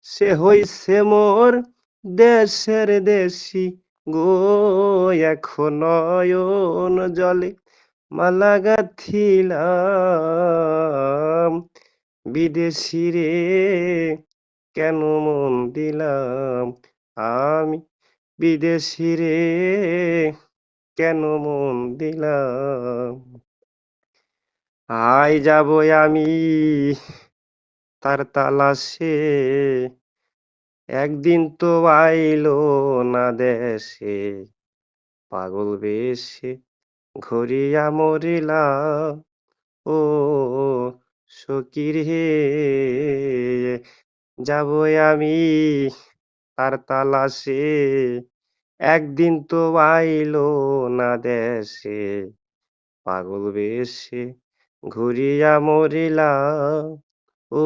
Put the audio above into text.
সে হইছে মোর দেশের দেশি গো, এখন নয়ন জলে মালা গাঁথিলাম, বিদেশি রে কেন মন দিলাম আমি, বিদেশি রে কেন মন দিলাম। আই যাব আমি তার তালাশে, একদিন তো আইলো না দেশে, পাগল বেশে ঘুরিয়া মরিলাম ও সখী রে। যাব আমি তার তালাশে, একদিন তো আইলো না দেশে, পাগল বেশে ঘুরিয়া মরিলাম ও